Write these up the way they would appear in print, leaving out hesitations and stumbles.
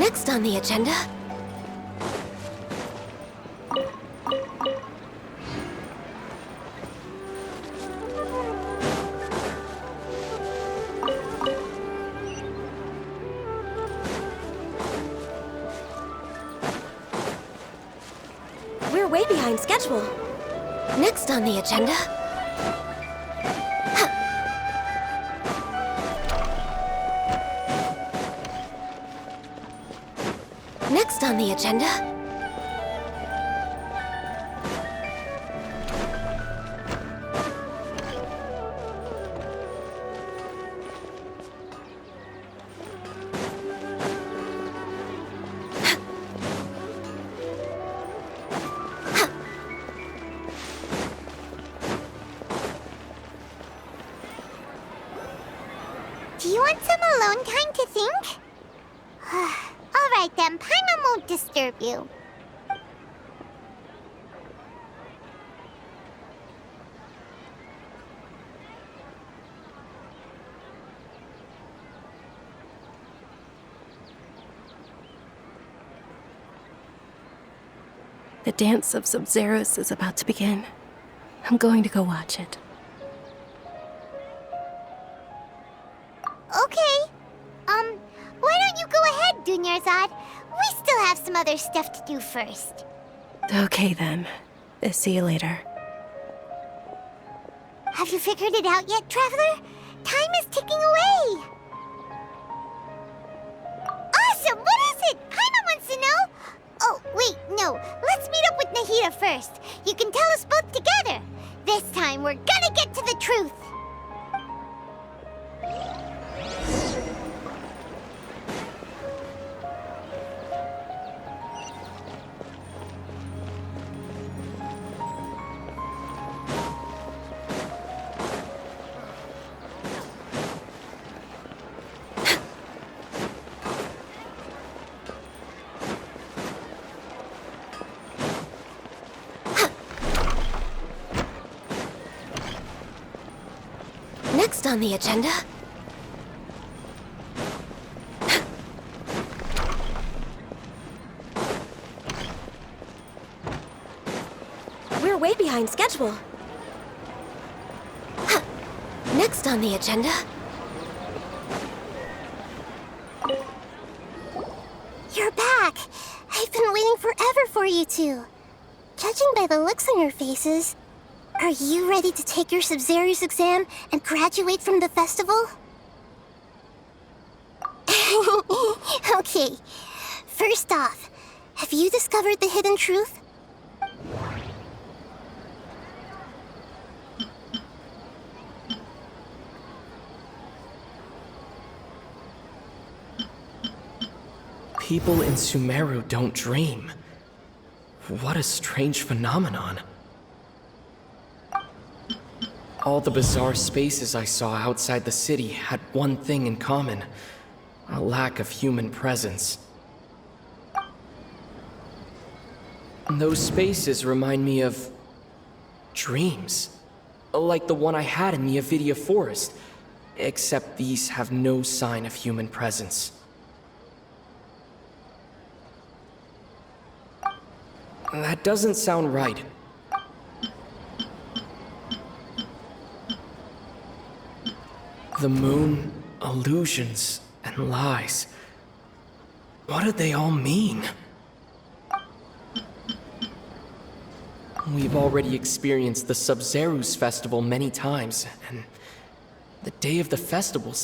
Next on the agenda... We're way behind schedule. Next on the agenda... Next on the agenda... Do you want some alone time to think? Alright then, Paimon won't disturb you. The dance of Sabzeruz is about to begin. I'm going to go watch it. Okay. Why don't you go ahead, Dunyarzad? We still have some other stuff to do first. Okay then. See you later. Have you figured it out yet, Traveler? Time is ticking away. Awesome! What is it? Paimon wants to know. Oh, wait, no. Let's meet up with Nahida first. You can tell us both together. This time, we're gonna get to the truth. Next on the agenda... We're way behind schedule. Next on the agenda... You're back! I've been waiting forever for you two. Judging by the looks on your faces, are you ready to take your Sabzeruz exam and graduate from the festival? Okay. First off, have you discovered the hidden truth? People in Sumeru don't dream. What a strange phenomenon. All the bizarre spaces I saw outside the city had one thing in common: a lack of human presence. Those spaces remind me of... dreams. Like the one I had in the Avidia Forest, except these have no sign of human presence. That doesn't sound right. The moon, illusions, and lies. What do they all mean? We've already experienced the Sabzeruz Festival many times, and the day of the festival...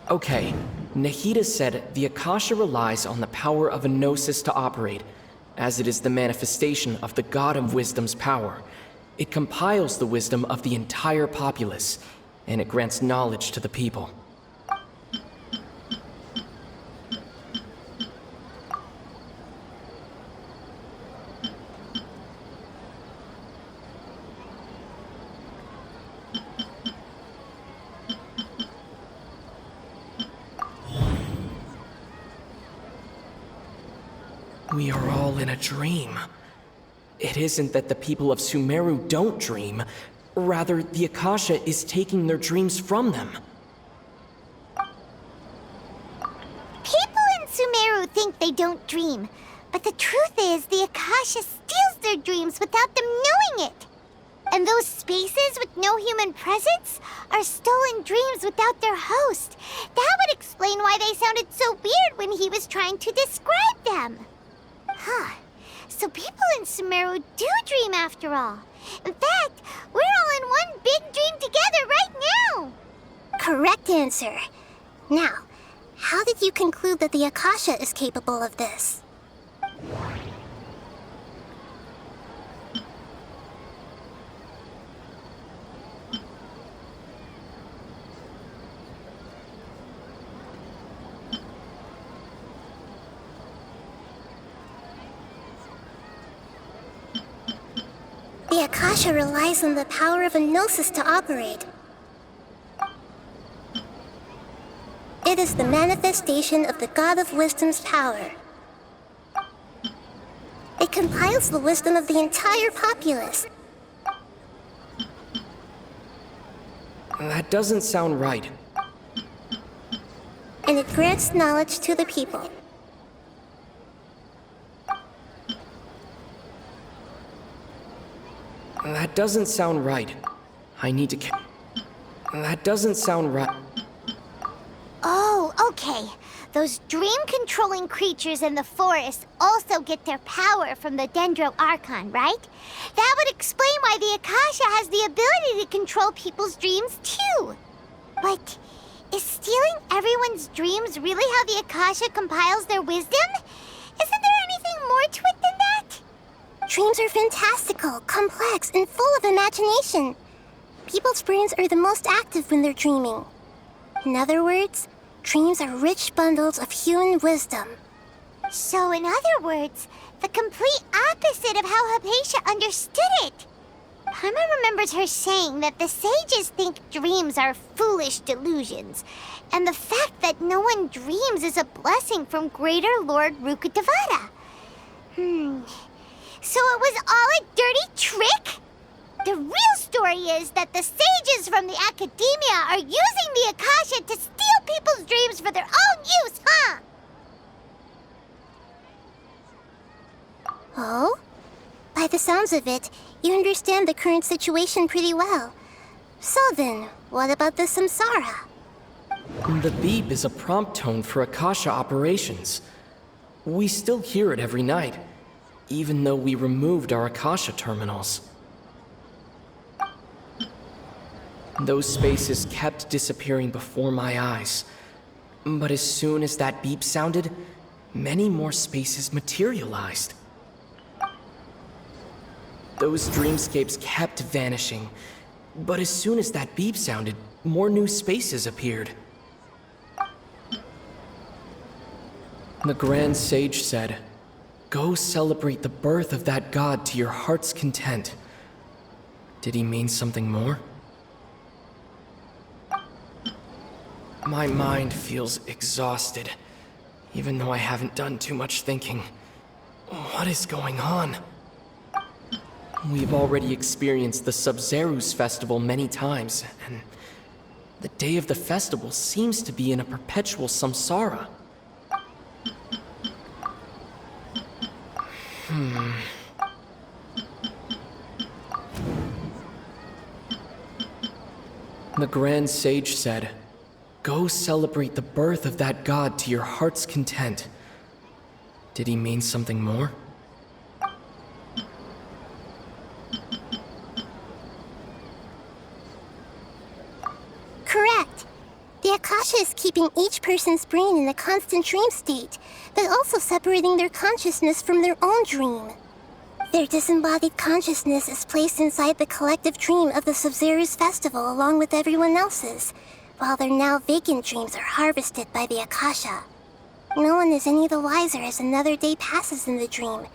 Okay, Nahida said the Akasha relies on the power of a Gnosis to operate, as it is the manifestation of the God of Wisdom's power. It compiles the wisdom of the entire populace, and it grants knowledge to the people. We are all in a dream. It isn't that the people of Sumeru don't dream. Rather, the Akasha is taking their dreams from them. People in Sumeru think they don't dream, but the truth is the Akasha steals their dreams without them knowing it. And those spaces with no human presence are stolen dreams without their host. That would explain why they sounded so weird when he was trying to describe them. Huh. So people in Sumeru do dream after all. In fact, we're all in one big dream together right now. Correct answer. Now, how did you conclude that the Akasha is capable of this? The Akasha relies on the power of a gnosis to operate. It is the manifestation of the God of Wisdom's power. It compiles the wisdom of the entire populace. That doesn't sound right. And it grants knowledge to the people. That doesn't sound right. I need to That doesn't sound right. Oh, okay. Those dream-controlling creatures in the forest also get their power from the Dendro Archon, right? That would explain why the Akasha has the ability to control people's dreams, too. But is stealing everyone's dreams really how the Akasha compiles their wisdom? Isn't there anything more to it than that? Dreams are fantastical, complex, and full of imagination. People's brains are the most active when they're dreaming. In other words, dreams are rich bundles of human wisdom. So in other words, the complete opposite of how Hypatia understood it. Paimon remembers her saying that the sages think dreams are foolish delusions, and the fact that no one dreams is a blessing from Greater Lord Rukkhadevata. So it was all a dirty trick? The real story is that the sages from the academia are using the Akasha to steal people's dreams for their own use, huh? Oh? By the sounds of it, you understand the current situation pretty well. So then, what about the samsara? The beep is a prompt tone for Akasha operations. We still hear it every night, even though we removed our Akasha terminals. Those spaces kept disappearing before my eyes. But as soon as that beep sounded, many more spaces materialized. Those dreamscapes kept vanishing, but as soon as that beep sounded, more new spaces appeared. The Grand Sage said, "Go celebrate the birth of that god to your heart's content." Did he mean something more? My mind feels exhausted, even though I haven't done too much thinking. What is going on? We've already experienced the Sabzeruz Festival many times, and the day of the festival seems to be in a perpetual samsara. The Grand Sage said, "Go celebrate the birth of that god to your heart's content." Did he mean something more? Correct. The Akasha is keeping each person's brain in a constant dream state, but also separating their consciousness from their own dream. Their disembodied consciousness is placed inside the collective dream of the Sabzeruz Festival along with everyone else's, while their now vacant dreams are harvested by the Akasha. No one is any the wiser as another day passes in the dream,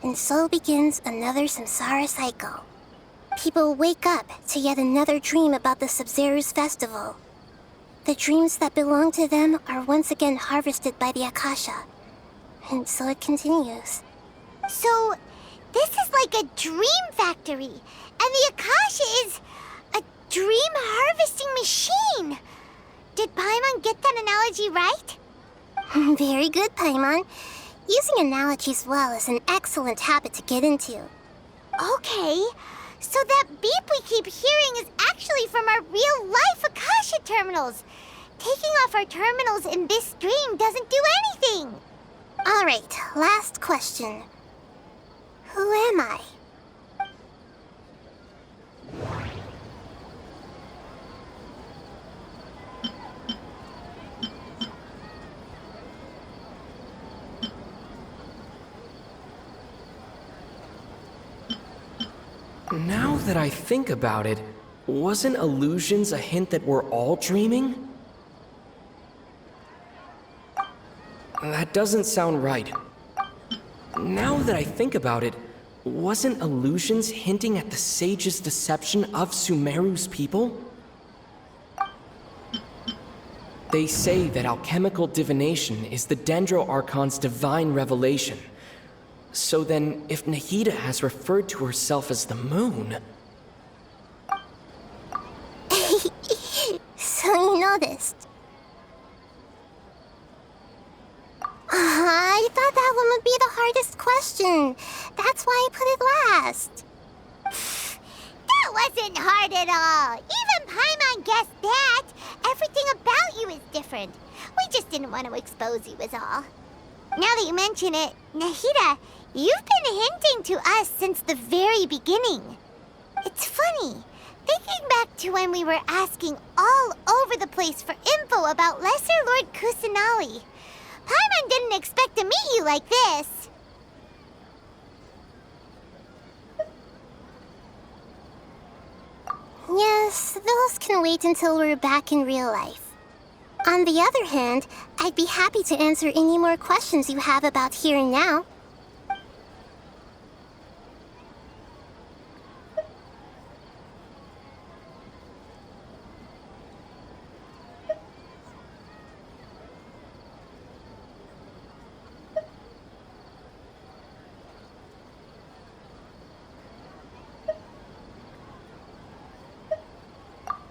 and so begins another samsara cycle. People wake up to yet another dream about the Sabzeruz Festival. The dreams that belong to them are once again harvested by the Akasha, and so it continues. So, this is like a dream factory, and the Akasha is a dream harvesting machine. Did Paimon get that analogy right? Very good, Paimon. Using analogies well is an excellent habit to get into. Okay, so that beep we keep hearing is actually from our real-life Akasha terminals. Taking off our terminals in this stream doesn't do anything. Alright, last question. Who am I? Now that I think about it, wasn't illusions a hint that we're all dreaming? That doesn't sound right. Now that I think about it, wasn't illusions hinting at the sage's deception of Sumeru's people? They say that alchemical divination is the Dendro Archon's divine revelation. So then, if Nahida has referred to herself as the moon... So you noticed. I thought that one would be the hardest question. That's why I put it last. That wasn't hard at all. Even Paimon guessed that. Everything about you is different. We just didn't want to expose you is all. Now that you mention it, Nahida, you've been hinting to us since the very beginning. It's funny, thinking back to when we were asking all over the place for info about Lesser Lord Kusanali. Paimon didn't expect to meet you like this. Yes, those can wait until we're back in real life. On the other hand, I'd be happy to answer any more questions you have about here and now.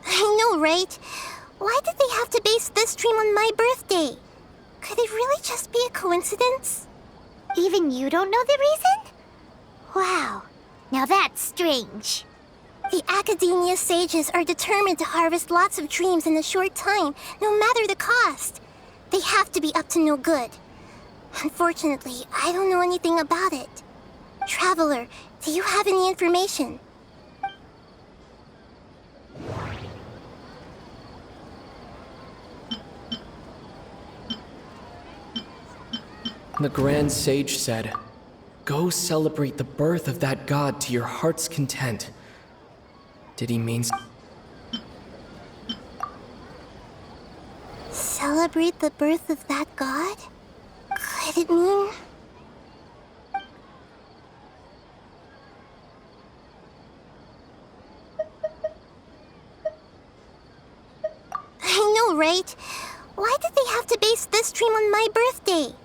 I know, right? Why did they have to base this stream on my birthday? Could it really just be a coincidence? Even you don't know the reason? Wow, now that's strange. The Academia sages are determined to harvest lots of dreams in a short time, no matter the cost. They have to be up to no good. Unfortunately, I don't know anything about it. Traveler, do you have any information? The Grand Sage said, "Go celebrate the birth of that god to your heart's content." Did he mean... Celebrate the birth of that god? Could it mean... I know, right? Why did they have to base this stream on my birthday?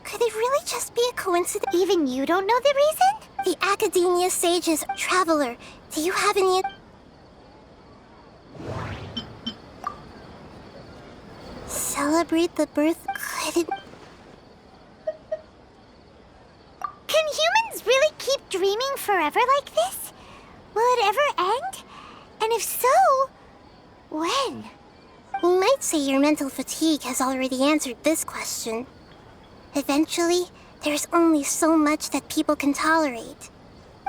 Could it really just be a coincidence? Even you don't know the reason? The Academia sages, Traveler, do you have any... Celebrate the birth... Could it... Can humans really keep dreaming forever like this? Will it ever end? And if so, when? You might say your mental fatigue has already answered this question. Eventually, there's only so much that people can tolerate.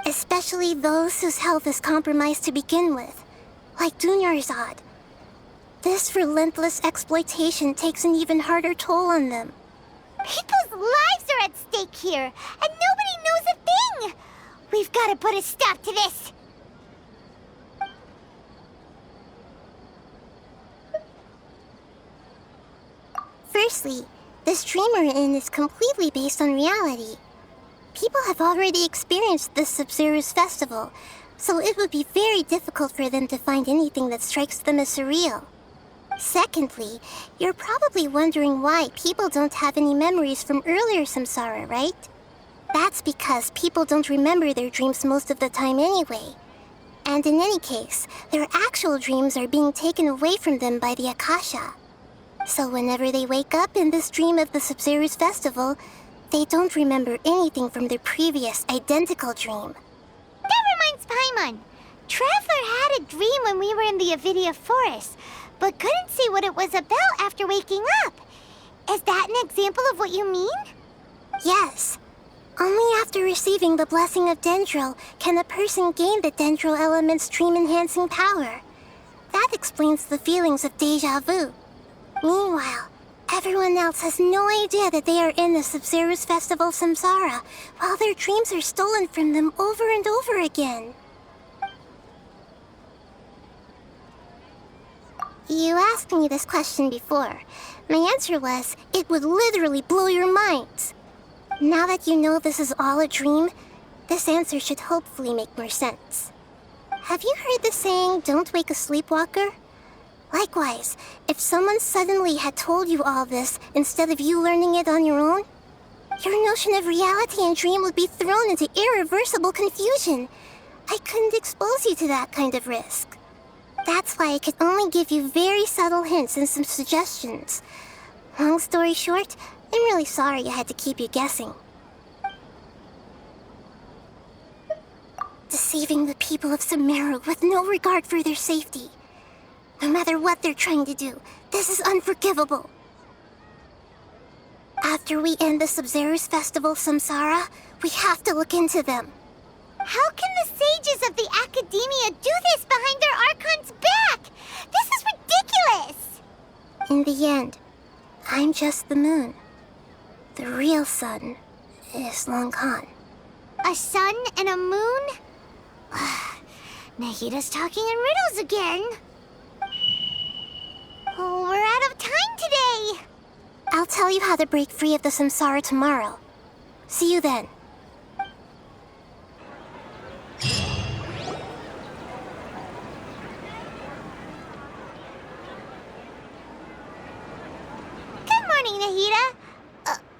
Especially those whose health is compromised to begin with, like Dunyarzad. This relentless exploitation takes an even harder toll on them. People's lives are at stake here, and nobody knows a thing! We've got to put a stop to this! Firstly, the stream we're in is completely based on reality. People have already experienced this Sabzeruz Festival, so it would be very difficult for them to find anything that strikes them as surreal. Secondly, you're probably wondering why people don't have any memories from earlier samsara, right? That's because people don't remember their dreams most of the time anyway. And in any case, their actual dreams are being taken away from them by the Akasha. So whenever they wake up in this dream of the Sabzeruz Festival, they don't remember anything from their previous identical dream. That reminds Paimon. Traveler had a dream when we were in the Avidia Forest, but couldn't see what it was about after waking up. Is that an example of what you mean? Yes. Only after receiving the blessing of Dendril can a person gain the Dendril element's dream-enhancing power. That explains the feelings of deja vu. Meanwhile, everyone else has no idea that they are in the Sabzeruz Festival Samsara, while their dreams are stolen from them over and over again. You asked me this question before. My answer was, it would literally blow your minds. Now that you know this is all a dream, this answer should hopefully make more sense. Have you heard the saying, don't wake a sleepwalker? Likewise, if someone suddenly had told you all this instead of you learning it on your own, your notion of reality and dream would be thrown into irreversible confusion. I couldn't expose you to that kind of risk. That's why I could only give you very subtle hints and some suggestions. Long story short, I'm really sorry I had to keep you guessing. Deceiving the people of Sumeru with no regard for their safety. No matter what they're trying to do, this is unforgivable. After we end the Sabzeruz Festival Samsara, we have to look into them. How can the sages of the Academia do this behind their Archon's back? This is ridiculous! In the end, I'm just the moon. The real sun is long gone. A sun and a moon? Nahida's talking in riddles again. Oh, we're out of time today. I'll tell you how to break free of the samsara tomorrow. See you then. Good morning, Nahida.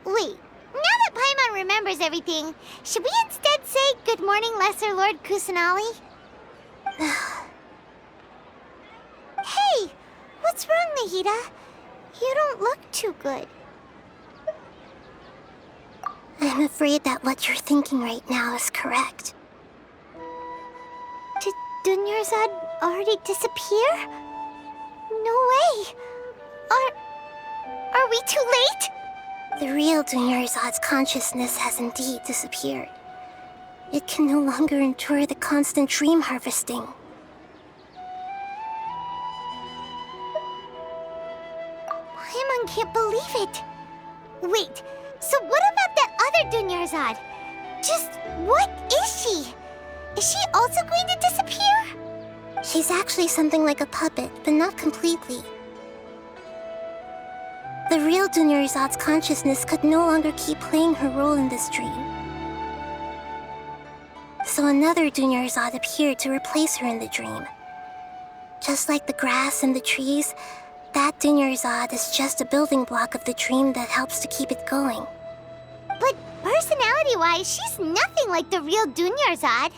Wait. Now that Paimon remembers everything, should we instead say good morning, Lesser Lord Kusanali? Hey! What's wrong, Nahida? You don't look too good. I'm afraid that what you're thinking right now is correct. Did Dunyarzad already disappear? No way! Are we too late? The real Dunyarzad's consciousness has indeed disappeared. It can no longer endure the constant dream harvesting. Paimon can't believe it. Wait, so what about that other Dunyarzad? Just what is she? Is she also going to disappear? She's actually something like a puppet, but not completely. The real Dunyarzad's consciousness could no longer keep playing her role in this dream. So another Dunyarzad appeared to replace her in the dream. Just like the grass and the trees, that Dunyarzad is just a building block of the dream that helps to keep it going. But personality-wise, she's nothing like the real Dunyarzad.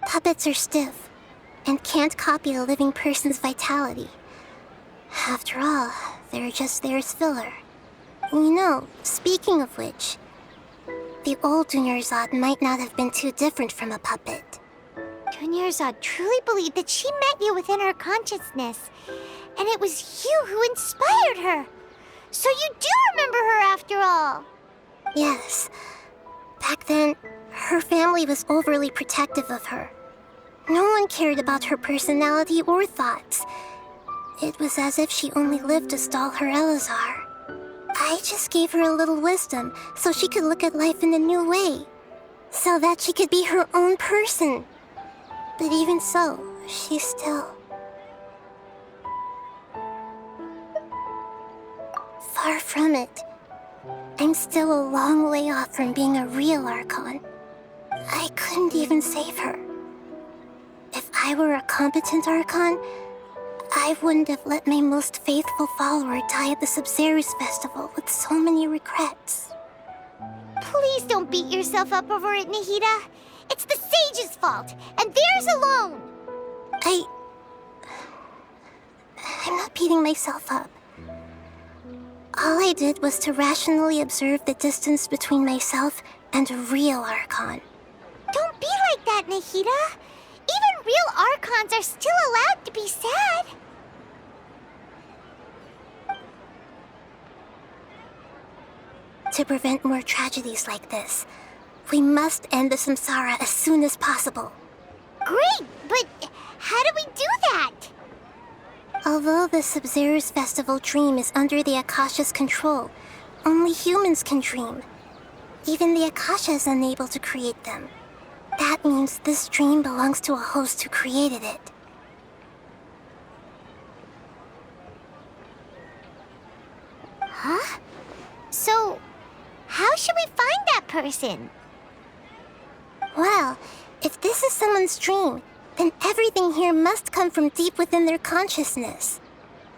Puppets are stiff and can't copy a living person's vitality. After all, they're just there as filler. You know, speaking of which, the old Dunyarzad might not have been too different from a puppet. Dunyarzad truly believed that she met you within her consciousness, and it was you who inspired her. So you do remember her after all. Yes. Back then, her family was overly protective of her. No one cared about her personality or thoughts. It was as if she only lived to stall her Elazar. I just gave her a little wisdom so she could look at life in a new way. So that she could be her own person. But even so, she's still... far from it. I'm still a long way off from being a real Archon. I couldn't even save her. If I were a competent Archon, I wouldn't have let my most faithful follower die at the Sabzeruz Festival with so many regrets. Please don't beat yourself up over it, Nahida. It's the sage's fault, and theirs alone. I'm not beating myself up. All I did was to rationally observe the distance between myself and a real Archon. Don't be like that, Nahida. Even real Archons are still allowed to be sad. To prevent more tragedies like this, we must end the samsara as soon as possible. Great, but how do we do that? Although the Sabzeruz Festival dream is under the Akasha's control, only humans can dream. Even the Akasha is unable to create them. That means this dream belongs to a host who created it. Huh? So, how should we find that person? Well, if this is someone's dream, then everything here must come from deep within their consciousness.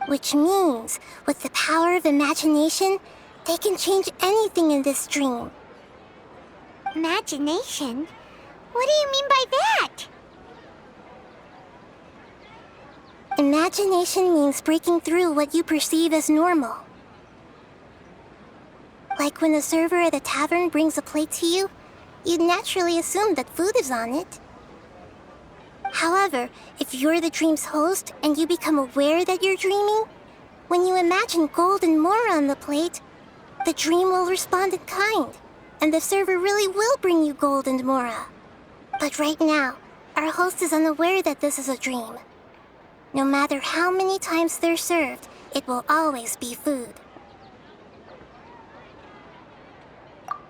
Which means, with the power of imagination, they can change anything in this dream. Imagination? What do you mean by that? Imagination means breaking through what you perceive as normal. Like when a server at a tavern brings a plate to you, you'd naturally assume that food is on it. However, if you're the dream's host and you become aware that you're dreaming, when you imagine gold and Mora on the plate, the dream will respond in kind, and the server really will bring you gold and Mora. But right now, our host is unaware that this is a dream. No matter how many times they're served, it will always be food.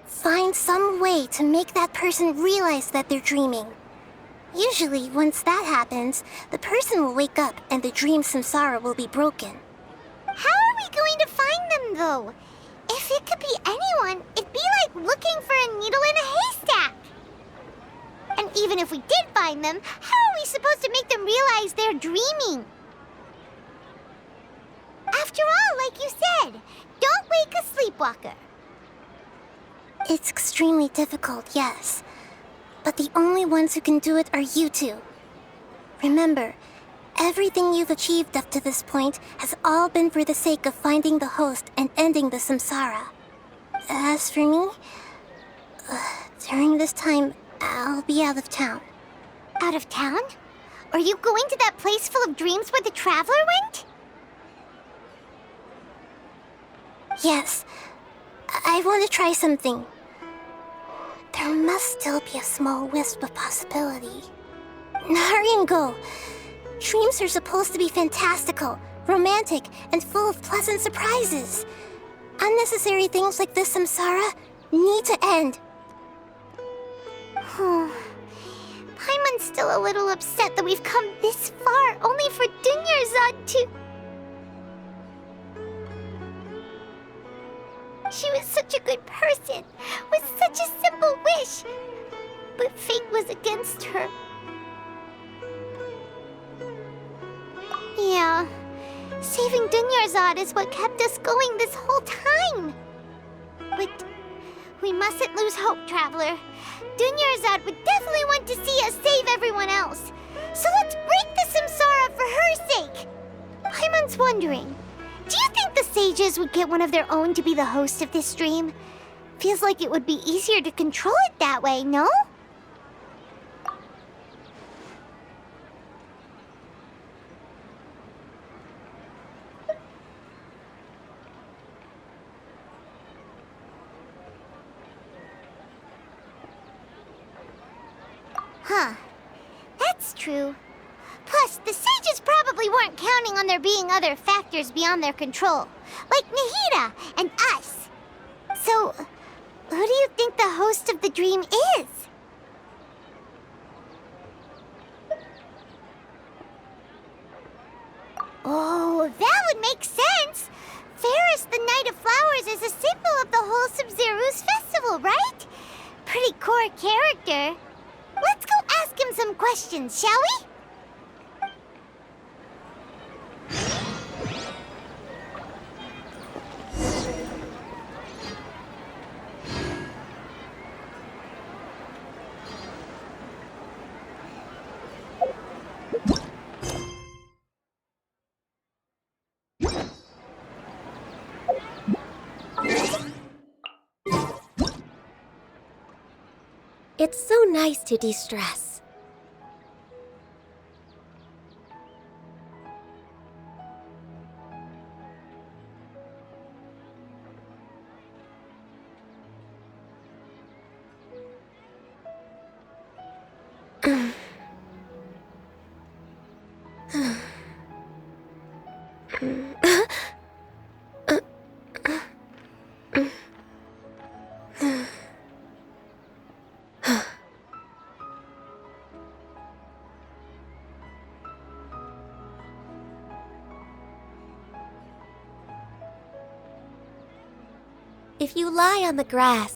Find some way to make that person realize that they're dreaming. Usually, once that happens, the person will wake up and the dream samsara will be broken. How are we going to find them, though? If it could be anyone, it'd be like looking for a needle in a haystack. And even if we did find them, how are we supposed to make them realize they're dreaming? After all, like you said, don't wake a sleepwalker. It's extremely difficult, yes. But the only ones who can do it are you two. Remember, everything you've achieved up to this point has all been for the sake of finding the host and ending the samsara. As for me, during this time, I'll be out of town. Out of town? Are you going to that place full of dreams where the traveler went? Yes, I want to try something. There must still be a small wisp of possibility. Hurry and go. Dreams are supposed to be fantastical, romantic, and full of pleasant surprises. Unnecessary things like this samsara need to end. Paimon's still a little upset that we've come this far only for Dunyarzad to... She was such a good person, with such a simple wish. But fate was against her. Yeah, saving Dunyarzad is what kept us going this whole time. But we mustn't lose hope, Traveler. Dunyarzad would definitely want to see us save everyone else. So let's break the samsara for her sake. Paimon's wondering, do you think the sages would get one of their own to be the host of this dream? Feels like it would be easier to control it that way, no? Huh. That's true. Plus, the sages probably weren't counting on there being other factors beyond their control, like Nahida and us. So, who do you think the host of the dream is? Oh, that would make sense. Ferris, the Knight of Flowers, is a symbol of the whole Sabzeruz Festival, right? Pretty core character. Let's go ask him some questions, shall we? It's so nice to de-stress. If you lie on the grass,